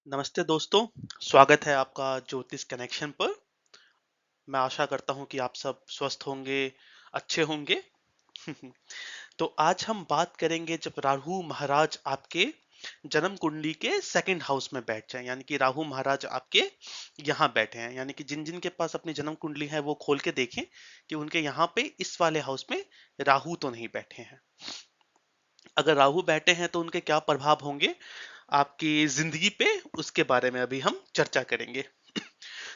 नमस्ते दोस्तों, स्वागत है आपका ज्योतिष कनेक्शन पर। मैं आशा करता हूँ कि आप सब स्वस्थ होंगे, अच्छे होंगे। तो आज हम बात करेंगे जब राहु महाराज आपके जन्म कुंडली के सेकंड हाउस में बैठ जाएं, यानी कि राहु महाराज आपके यहाँ बैठे हैं, यानी कि जिन जिन के पास अपनी जन्म कुंडली है वो खोल के देखें कि उनके यहाँ पे इस वाले हाउस में राहु तो नहीं बैठे हैं। अगर राहु बैठे हैं तो उनके क्या प्रभाव होंगे आपकी जिंदगी पे, उसके बारे में अभी हम चर्चा करेंगे।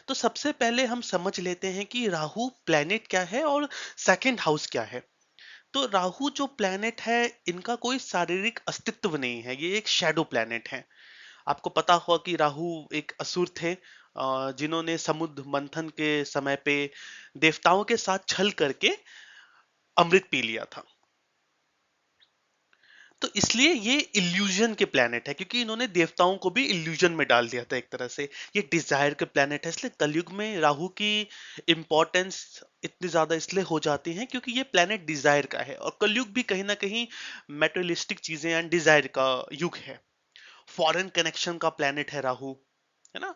तो सबसे पहले हम समझ लेते हैं कि राहु प्लेनेट क्या है और सेकंड हाउस क्या है। तो राहु जो प्लेनेट है, इनका कोई शारीरिक अस्तित्व नहीं है, ये एक शैडो प्लेनेट है। आपको पता होगा कि राहु एक असुर थे, जिन्होंने समुद्र मंथन के समय पे देवताओं के साथ छल करके अमृत पी लिया था। तो इसलिए ये इल्यूजन के प्लेनेट है, क्योंकि इन्होंने देवताओं को भी इल्यूजन में डाल दिया था एक तरह से। ये डिजायर के प्लेनेट है, इसलिए कलयुग में राहु की इंपॉर्टेंस इतनी ज्यादा इसलिए हो जाती है क्योंकि ये प्लेनेट डिजायर का है, और कलयुग भी कहीं ना कहीं मेटेरियलिस्टिक चीजें एंड डिजायर का युग है। फॉरेन कनेक्शन का प्लेनेट है राहु, है ना।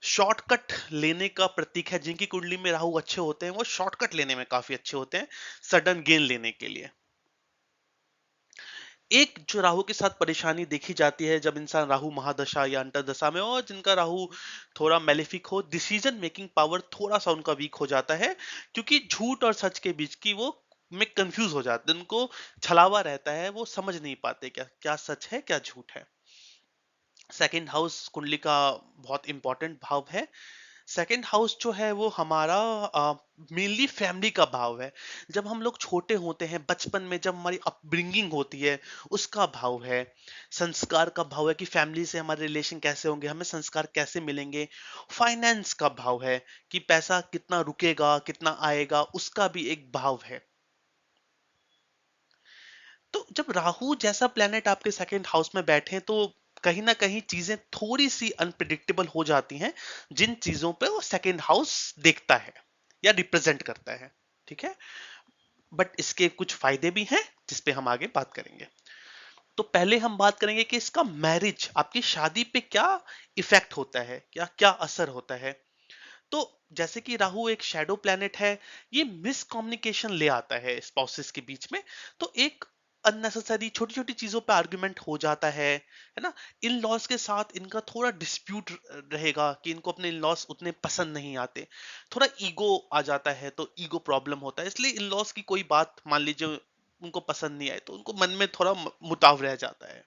शॉर्टकट लेने का प्रतीक है। जिनकी कुंडली में राहु अच्छे होते हैं वो शॉर्टकट लेने में काफी अच्छे होते हैं, सडन गेन लेने के लिए। एक जो राहु के साथ परेशानी देखी जाती है जब इंसान राहु महादशा या अंतर्दशा में हो, और जिनका राहु थोड़ा मेलेफिक हो, डिसीजन मेकिंग पावर थोड़ा सा उनका वीक हो जाता है, क्योंकि झूठ और सच के बीच की वो में कंफ्यूज हो जाते हैं। उनको छलावा रहता है, वो समझ नहीं पाते क्या क्या सच है क्या झूठ है। सेकंड हाउस कुंडली का बहुत इंपॉर्टेंट भाव है। सेकंड हाउस जो है वो हमारा मेनली फैमिली का भाव है। जब हम लोग छोटे होते हैं, बचपन में जब हमारी अपब्रिंगिंग होती है, उसका भाव है। संस्कार का भाव है कि फैमिली से हमारे रिलेशन कैसे होंगे, हमें संस्कार कैसे मिलेंगे। फाइनेंस का भाव है कि पैसा कितना रुकेगा कितना आएगा, उसका भी एक भाव है। तो जब राहु जैसा प्लेनेट आपके सेकंड हाउस में बैठे तो कहीं ना कहीं चीजें थोड़ी सी अनप्रिडिक्टेबल हो जाती हैं, जिन चीजों पे वो सेकंड हाउस देखता है या रिप्रेजेंट करता है। ठीक है। बट इसके कुछ फायदे भी हैं जिसपे हम आगे बात करेंगे। तो पहले हम बात करेंगे कि इसका मैरिज, आपकी शादी पे क्या इफेक्ट होता है, क्या क्या असर होता है। तो जैसे कि राहु एक शैडो प्लैनेट है, ये मिसकम्युनिकेशन ले आता है स्पाउसेस के बीच में। तो एक अननेसेसरी छोटी छोटी चीजों पे आर्गुमेंट हो जाता है ना। इन लॉज के साथ इनका थोड़ा डिस्प्यूट रहेगा कि इनको अपने इन लॉज उतने पसंद नहीं आते। थोड़ा ईगो आ जाता है, तो ईगो प्रॉब्लम होता है, इसलिए इन लॉज की कोई बात मान लीजिए उनको पसंद नहीं आए तो उनको मन में थोड़ा मुताव रह जाता है।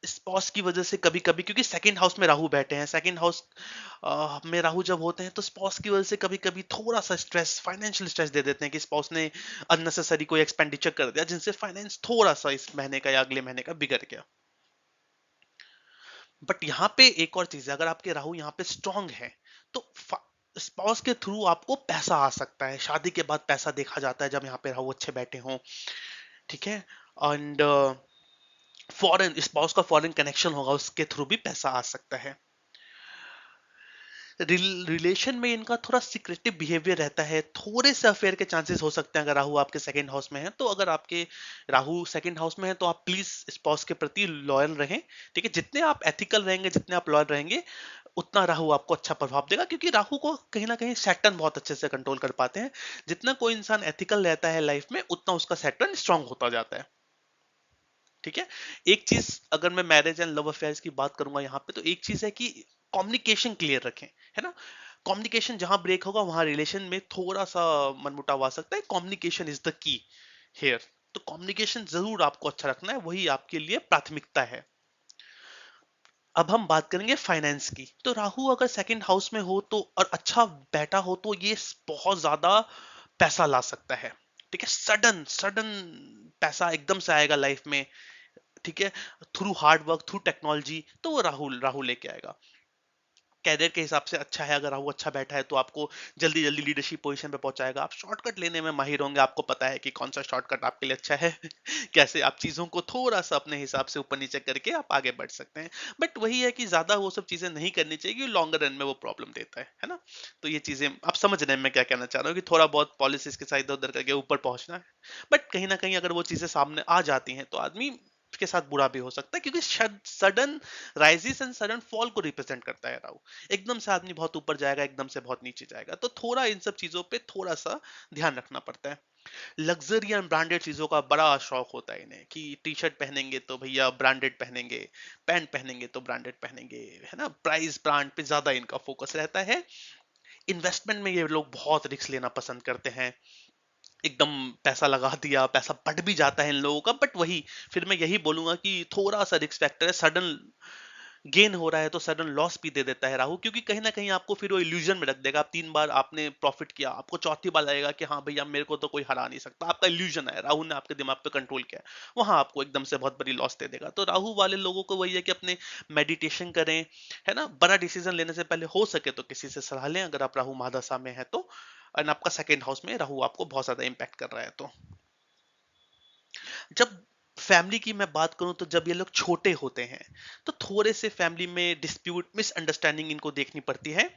स्पॉस की वजह से कभी कभी, क्योंकि सेकंड हाउस में राहु बैठे हैं, सेकंड हाउस में राहु जब होते हैं तो स्पॉस की वजह से कभी कभी थोड़ा सा स्ट्रेस, फाइनेंशियल स्ट्रेस दे देते हैं कि स्पॉस ने अननेसेसरी कोई एक्सपेंडिचर कर दिया जिनसे फाइनेंस थोड़ा सा इस महीने का या अगले महीने का बिगड़ गया। बट यहाँ पे एक और चीज है, अगर आपके राहु यहाँ पे स्ट्रांग है तो स्पॉस के थ्रू आपको पैसा आ सकता है। शादी के बाद पैसा देखा जाता है जब यहाँ पे राहु अच्छे बैठे हों। ठीक है। एंड फॉरेन स्पाउस का फॉरेन कनेक्शन होगा, उसके थ्रू भी पैसा आ सकता है। रिलेशन में इनका थोड़ा सिक्रेटिव बिहेवियर रहता है, थोड़े से अफेयर के चांसेस हो सकते हैं अगर राहु आपके सेकंड हाउस में है तो। अगर आपके राहु सेकंड हाउस में है तो आप प्लीज स्पाउस के प्रति लॉयल रहें। ठीक है। जितने आप एथिकल रहेंगे, जितने आप लॉयल रहेंगे, उतना राहु आपको अच्छा प्रभाव देगा, क्योंकि राहु को कहीं ना कहीं सैटर्न बहुत अच्छे से कंट्रोल कर पाते हैं। जितना कोई इंसान एथिकल रहता है लाइफ में, उतना उसका सैटर्न स्ट्रांग होता जाता है। ठीक है। एक चीज, अगर मैं मैरिज एंड लव अफेयर्स की बात करूंगा यहाँ पे, तो एक चीज है कि कम्युनिकेशन क्लियर रखें, है ना। कम्युनिकेशन जहां ब्रेक होगा वहां रिलेशन में थोड़ा सा मनमुटाव आ सकता है। Communication is the key here. तो कम्युनिकेशन जरूर आपको अच्छा रखना है, वही आपके लिए प्राथमिकता है। अब हम बात करेंगे फाइनेंस की। तो राहु अगर सेकंड हाउस में हो तो, और अच्छा बैठा हो, तो ये बहुत ज्यादा पैसा ला सकता है। ठीक है। सडन सडन पैसा एकदम से आएगा लाइफ में। ठीक है। Through hard work, through technology, तो वो राहुल राहुल लेके आएगा। कैरियर के हिसाब से अच्छा है, अगर राहु अच्छा बैठा है तो आपको जल्दी जल्दी लीडरशिप पोजीशन पे पहुंचाएगा। आप शॉर्टकट लेने में माहिर होंगे, आपको पता है कि कौन सा शॉर्टकट आपके लिए अच्छा है। कैसे आप चीजों को थोड़ा सा अपने हिसाब से ऊपर नीचे करके आप आगे बढ़ सकते हैं। बट वही है कि ज्यादा वो सब चीजें नहीं करनी चाहिए, क्योंकि लॉन्गर रन में वो प्रॉब्लम देता है ना। तो ये चीजें आप समझ रहे हैं मैं क्या कहना चाह रहा हूँ, कि थोड़ा बहुत पॉलिसीज के साथ इधर उधर करके ऊपर पहुंचना है। बट कहीं ना कहीं अगर वो चीजें सामने आ जाती हैं तो आदमी के साथ बुरा भी हो सकता है, क्योंकि sudden rises and sudden fall को रिप्रेजेंट करता है राहु। एकदम से आदमी बहुत ऊपर जाएगा, एकदम से बहुत नीचे जाएगा, तो थोड़ा इन सब चीजों पे थोड़ा सा ध्यान रखना पड़ता है। लग्जरी एंड ब्रांडेड चीजों का बड़ा शौक होता है इन्हें, कि टी शर्ट पहनेंगे तो भैया ब्रांडेड पहनेंगे, पैंट पहनेंगे तो ब्रांडेड पहनेंगे, है ना, प्राइस ब्रांड पे ज्यादा इनका फोकस रहता है। इन्वेस्टमेंट में ये लोग बहुत रिस्क लेना पसंद करते हैं, एकदम पैसा लगा दिया, पैसा बढ़ भी जाता है इन लोगों का, बट वही, फिर मैं यही बोलूंगा कि थोड़ा सा रिस्क फैक्टर है। सडन गेन हो रहा है तो सडन लॉस भी दे देता है राहु, क्योंकि कहीं ना कहीं आपको फिर वो इल्यूजन में रख देगा। आप 3 बार आपने प्रॉफिट किया, आपको चौथी बार लगेगा कि हाँ भैया मेरे को तो कोई हरा नहीं सकता। आपका इल्यूजन है, राहु ने आपके दिमाग पे कंट्रोल किया है, वहां आपको एकदम से बहुत बड़ी लॉस दे देगा। तो राहु वाले लोगों को वही है कि अपने मेडिटेशन करें, है ना, बड़ा डिसीजन लेने से पहले हो सके तो किसी से सलाह लें, अगर आप राहु महादशा में है तो। और आपका सेकेंड हाउस में राहु आपको बहुत ज्यादा इंपैक्ट कर रहा है। तो जब फैमिली की मैं बात करूं, तो जब ये लोग छोटे होते हैं तो थोड़े से फैमिली में डिस्प्यूट, मिसअंडरस्टैंडिंग इनको देखनी पड़ती है।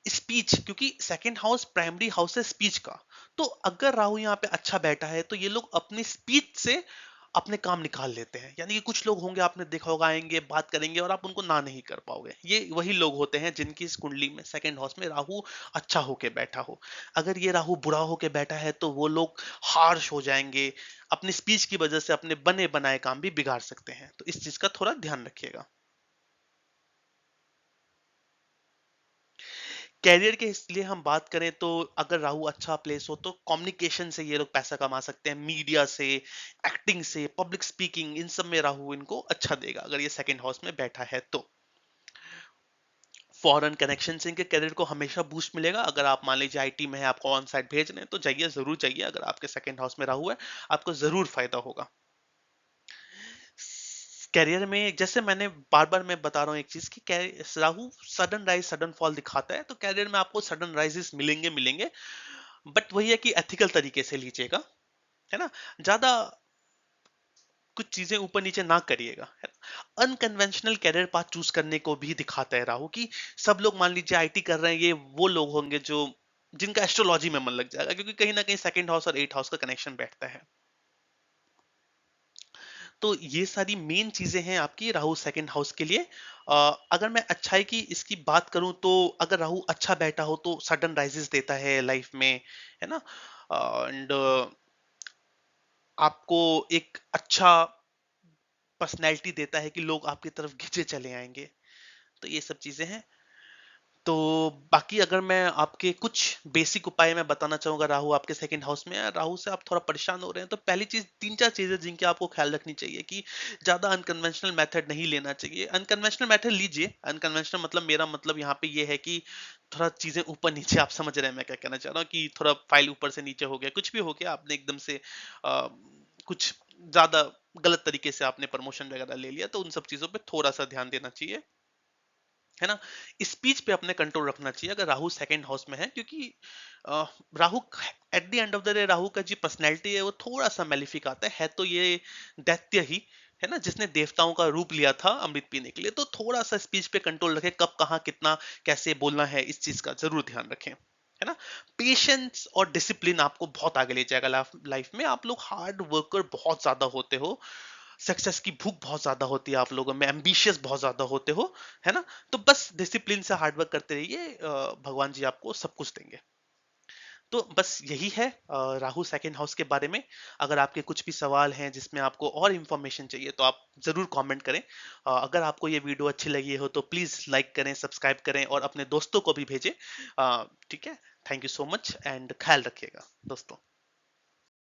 स्पीच, क्योंकि सेकंड हाउस प्राइमरी हाउस है स्पीच का, तो अगर राहु यहाँ पे अच्छा बैठा है तो ये लोग अपनी स्पीच से अपने काम निकाल लेते हैं। यानी कि कुछ लोग होंगे, आपने देखा होगा, आएंगे बात करेंगे और आप उनको ना नहीं कर पाओगे। ये वही लोग होते हैं जिनकी इस कुंडली में सेकंड हाउस में राहु अच्छा होके बैठा हो। अगर ये राहु बुरा होके बैठा है तो वो लोग हार्श हो जाएंगे, अपनी स्पीच की वजह से अपने बने बनाए काम भी बिगाड़ सकते हैं। तो इस चीज का थोड़ा ध्यान रखिएगा। कैरियर के इसलिए हम बात करें तो अगर राहु अच्छा प्लेस हो तो कम्युनिकेशन से ये लोग पैसा कमा सकते हैं, मीडिया से, एक्टिंग से, पब्लिक स्पीकिंग, इन सब में राहु इनको अच्छा देगा अगर ये सेकंड हाउस में बैठा है तो। फॉरेन कनेक्शन से इनके कैरियर को हमेशा बूस्ट मिलेगा। अगर आप मान लीजिए आईटी में है, आपको ऑन साइड भेज रहे हैं तो जाइए, जरूर जाइए। अगर आपके सेकंड हाउस में राहु है, आपको जरूर फायदा होगा। कैरियर में जैसे मैंने बार बार मैं बता रहा हूँ एक चीज, कि Rahu sudden rise sudden fall दिखाता है, तो कैरियर में आपको सडन राइजेस मिलेंगे मिलेंगे, बट वही है कि एथिकल तरीके से लीजिएगा, है ना, ज्यादा कुछ चीजें ऊपर नीचे ना करिएगा। अनकन्वेंशनल कैरियर पाथ चूज करने को भी दिखाता है राहु, कि सब लोग मान लीजिए आईटी कर रहे हैं, ये वो लोग होंगे जो जिनका एस्ट्रोलॉजी में मन लग जाएगा, क्योंकि कहीं ना कहीं सेकंड हाउस और एट हाउस का कनेक्शन बैठता है। तो ये सारी मेन चीजें हैं आपकी राहु सेकंड हाउस के लिए। अगर मैं अच्छाई की इसकी बात करूं तो अगर राहु अच्छा बैठा हो तो सडन राइजेस देता है लाइफ में, है ना, एंड आपको एक अच्छा पर्सनैलिटी देता है कि लोग आपकी तरफ खिंचे चले आएंगे। तो ये सब चीजें हैं। तो बाकी अगर मैं आपके कुछ बेसिक उपाय मैं बताना चाहूंगा, राहु आपके सेकंड हाउस में है, राहु से आप थोड़ा परेशान हो रहे हैं, तो पहली चीज, तीन चार चीजें जिनकी आपको ख्याल रखनी चाहिए, कि ज्यादा अनकन्वेंशनल मेथड नहीं लेना चाहिए। अनकन्वेंशनल मेथड लीजिए, अनकन्वेंशनल मतलब मेरा मतलब यहाँ पे ये है कि थोड़ा चीजें ऊपर नीचे, आप समझ रहे हैं मैं क्या कहना चाह रहा हूँ, कि थोड़ा फाइल ऊपर से नीचे हो गया, कुछ भी हो गया, आपने एकदम से कुछ ज्यादा गलत तरीके से आपने प्रमोशन वगैरह ले लिया, तो उन सब चीजों पे थोड़ा सा ध्यान देना चाहिए, है ना। स्पीच पे अपने कंट्रोल रखना चाहिए अगर राहु सेकंड हाउस में है, क्योंकि uh, Rahu at the end of the day, Rahu का जो पर्सनैलिटी है वो थोड़ा सा मेलिफिक आता है तो ये दैत्य ही है ना, जिसने देवताओं का रूप लिया था अमृत पीने के लिए। तो थोड़ा सा स्पीच पे कंट्रोल रखें, कब कहाँ कितना कैसे बोलना है, इस चीज का जरूर ध्यान रखें, है ना। पेशेंस और डिसिप्लिन आपको बहुत आगे ले जाएगा लाइफ में। आप लोग हार्ड वर्कर बहुत ज्यादा होते हो, सक्सेस की भूख बहुत ज्यादा होती है आप लोगों में, एम्बिशियस बहुत ज्यादा होते हो, है ना। तो बस डिसिप्लिन से हार्डवर्क करते रहिए, भगवान जी आपको सब कुछ देंगे। तो बस यही है राहु सेकंड हाउस के बारे में। अगर आपके कुछ भी सवाल हैं जिसमें आपको और इन्फॉर्मेशन चाहिए तो आप जरूर कमेंट करें। अगर आपको ये वीडियो अच्छी लगी हो तो प्लीज लाइक करें, सब्सक्राइब करें और अपने दोस्तों को भी भेजें। ठीक है, thank you so much and ख्याल रखिएगा दोस्तों।